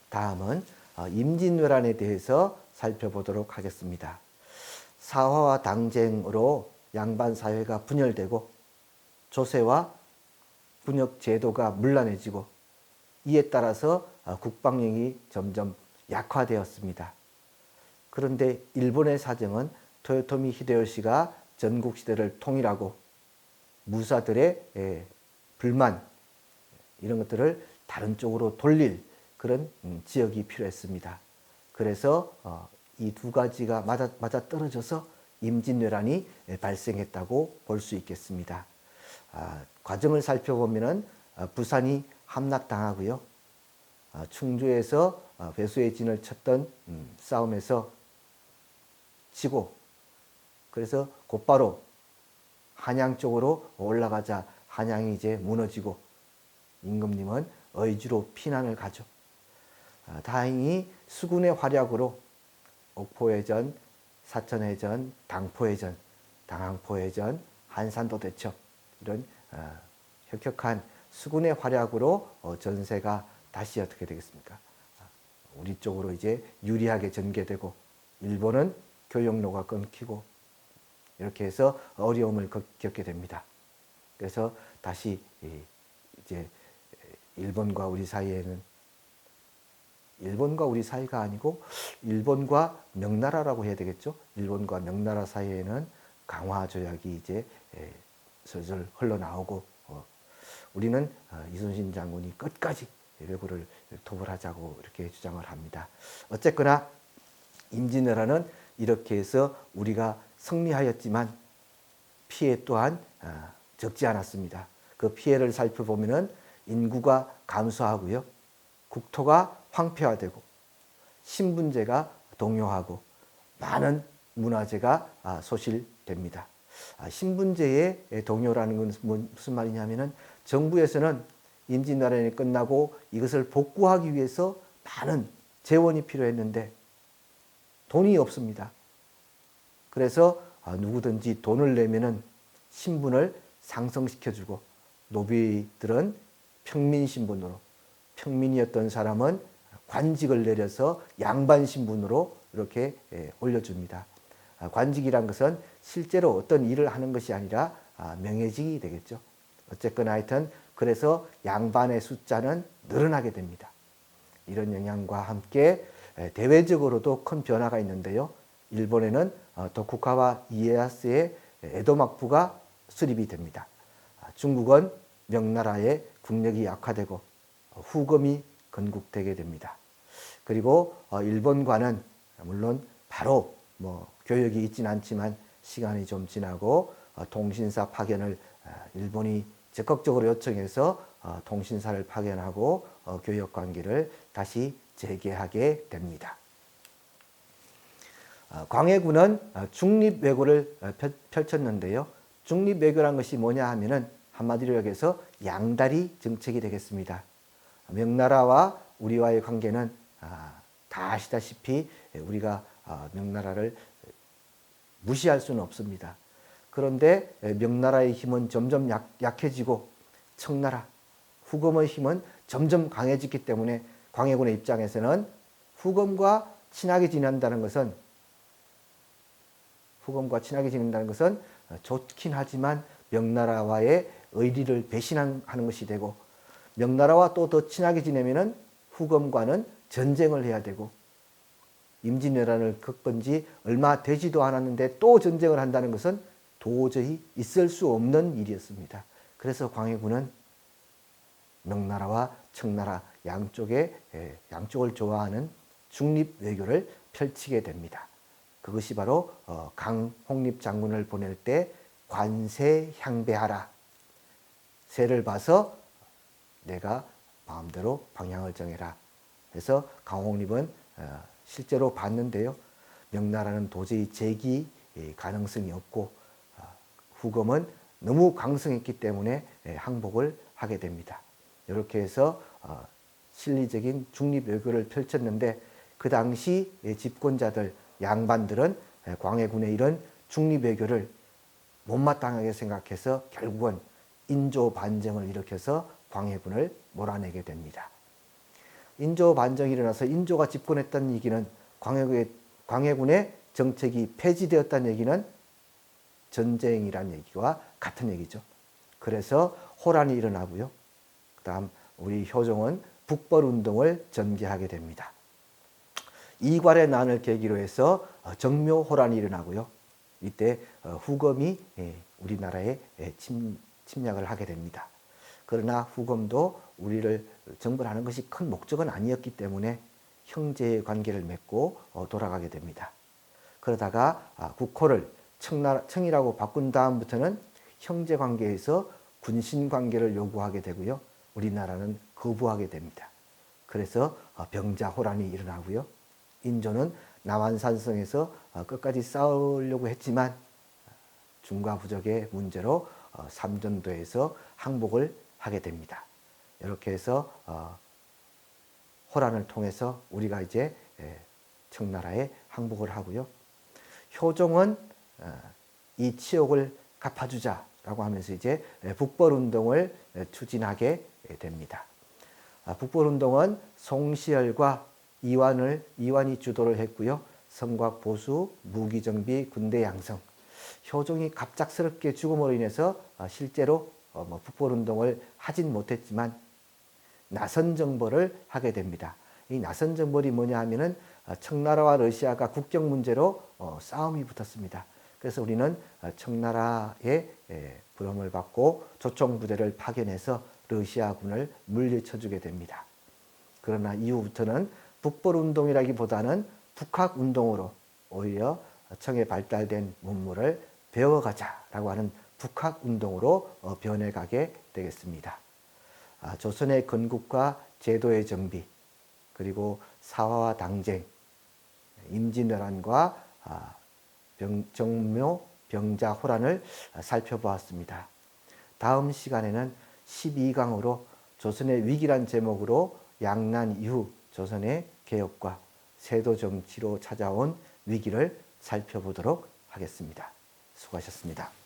다음은 임진왜란에 대해서 살펴보도록 하겠습니다. 사화와 당쟁으로 양반 사회가 분열되고 조세와 군역 제도가 문란해지고 이에 따라서 국방력이 점점 약화되었습니다. 그런데 일본의 사정은 토요토미 히데요시가 전국 시대를 통일하고 무사들의 불만 이런 것들을 다른 쪽으로 돌릴 그런 지역이 필요했습니다. 그래서 이 두 가지가 맞아 떨어져서 임진왜란이 발생했다고 볼 수 있겠습니다. 과정을 살펴보면 부산이 함락당하고요. 충주에서 배수의 진을 쳤던 싸움에서 지고 그래서 곧바로 한양 쪽으로 올라가자 한양이 이제 무너지고 임금님은 의주로 피난을 가죠. 다행히 수군의 활약으로 옥포해전, 사천해전, 당포해전, 당항포해전, 한산도 대첩 이런 혁혁한 수군의 활약으로 전세가 다시 어떻게 되겠습니까? 우리 쪽으로 이제 유리하게 전개되고 일본은 교역로가 끊기고 이렇게 해서 어려움을 겪게 됩니다. 그래서 다시 이제 일본과 우리 사이가 아니고 일본과 명나라라고 해야 되겠죠. 일본과 명나라 사이에는 강화 조약이 이제 슬슬 흘러나오고 우리는 이순신 장군이 끝까지 외구를 토벌하자고 이렇게 주장을 합니다. 어쨌거나 임진왜란은 이렇게 해서 우리가 승리하였지만 피해 또한 적지 않았습니다. 그 피해를 살펴보면 인구가 감소하고요. 국토가 황폐화되고 신분제가 동요하고 많은 문화재가 소실됩니다. 신분제의 동요라는 건 무슨 말이냐면은 정부에서는 임진왜란이 끝나고 이것을 복구하기 위해서 많은 재원이 필요했는데 돈이 없습니다. 그래서 누구든지 돈을 내면은 신분을 상승시켜주고 노비들은 평민 신분으로 평민이었던 사람은 관직을 내려서 양반 신분으로 이렇게 올려줍니다. 관직이란 것은 실제로 어떤 일을 하는 것이 아니라 명예직이 되겠죠. 어쨌거나 하여튼 그래서 양반의 숫자는 늘어나게 됩니다. 이런 영향과 함께 대외적으로도 큰 변화가 있는데요. 일본에는 도쿠가와 이에야스의 에도 막부가 수립이 됩니다. 중국은 명나라의 국력이 약화되고 후금이 건국되게 됩니다. 그리고 일본과는 물론 바로 교역이 있지는 않지만 시간이 좀 지나고 통신사 파견을 일본이 적극적으로 요청해서 통신사를 파견하고 교역 관계를 다시 재개하게 됩니다. 광해군은 중립외교를 펼쳤는데요. 중립외교란 것이 뭐냐 하면은 한마디로 여기서 양다리 정책이 되겠습니다. 명나라와 우리와의 관계는 다 아시다시피 우리가 명나라를 무시할 수는 없습니다. 그런데 명나라의 힘은 점점 약해지고 청나라, 후금의 힘은 점점 강해지기 때문에 광해군의 입장에서는 후금과 친하게 지낸다는 것은 좋긴 하지만 명나라와의 의리를 배신하는 것이 되고 명나라와 또 더 친하게 지내면은 후금과는 전쟁을 해야 되고 임진왜란을 겪은 지 얼마 되지도 않았는데 또 전쟁을 한다는 것은 도저히 있을 수 없는 일이었습니다. 그래서 광해군은 명나라와 청나라 양쪽을 좋아하는 중립 외교를 펼치게 됩니다. 그것이 바로 강홍립 장군을 보낼 때 관세 향배하라. 세를 봐서 내가 마음대로 방향을 정해라. 그래서 강홍립은 실제로 봤는데요. 명나라는 도저히 재기 가능성이 없고 후금은 너무 강성했기 때문에 항복을 하게 됩니다. 이렇게 해서 실리적인 중립 외교를 펼쳤는데 그 당시 집권자들 양반들은 광해군의 이런 중립 외교를 못마땅하게 생각해서 결국은 인조 반정을 일으켜서 광해군을 몰아내게 됩니다. 인조 반정이 일어나서 인조가 집권했다는 얘기는 광해군의 정책이 폐지되었다는 얘기는 전쟁이라는 얘기와 같은 얘기죠. 그래서 호란이 일어나고요. 그다음 우리 효종은 북벌운동을 전개하게 됩니다. 이괄의 난을 계기로 해서 정묘호란이 일어나고요. 이때 후검이 우리나라에 침략을 하게 됩니다. 그러나 후검도 우리를 정벌하는 것이 큰 목적은 아니었기 때문에 형제의 관계를 맺고 돌아가게 됩니다. 그러다가 국호를 청이라고 바꾼 다음부터는 형제 관계에서 군신 관계를 요구하게 되고요. 우리나라는 거부하게 됩니다. 그래서 병자호란이 일어나고요. 인조는 남한산성에서 끝까지 싸우려고 했지만 중과 부적의 문제로 삼전도에서 항복을 하게 됩니다. 이렇게 해서 호란을 통해서 우리가 이제 청나라에 항복을 하고요. 효종은 이 치욕을 갚아주자라고 하면서 이제 북벌운동을 추진하게 됩니다. 북벌운동은 송시열과 이완이 주도를 했고요. 성곽 보수, 무기 정비, 군대 양성. 효종이 갑작스럽게 죽음으로 인해서 실제로 북벌운동을 하진 못했지만 나선 정벌을 하게 됩니다. 이 나선 정벌이 뭐냐 하면은 청나라와 러시아가 국경 문제로 싸움이 붙었습니다. 그래서 우리는 청나라의 부름을 받고 조총부대를 파견해서 러시아군을 물리쳐주게 됩니다. 그러나 이후부터는 북벌운동이라기보다는 북학운동으로 오히려 청에 발달된 문물을 배워가자라고 하는 북학운동으로 변해가게 되겠습니다. 조선의 건국과 제도의 정비, 그리고 사화와 당쟁, 임진왜란과 정묘, 병자, 호란을 살펴보았습니다. 다음 시간에는 12강으로 조선의 위기란 제목으로 양난 이후 조선의 개혁과 세도 정치로 찾아온 위기를 살펴보도록 하겠습니다. 수고하셨습니다.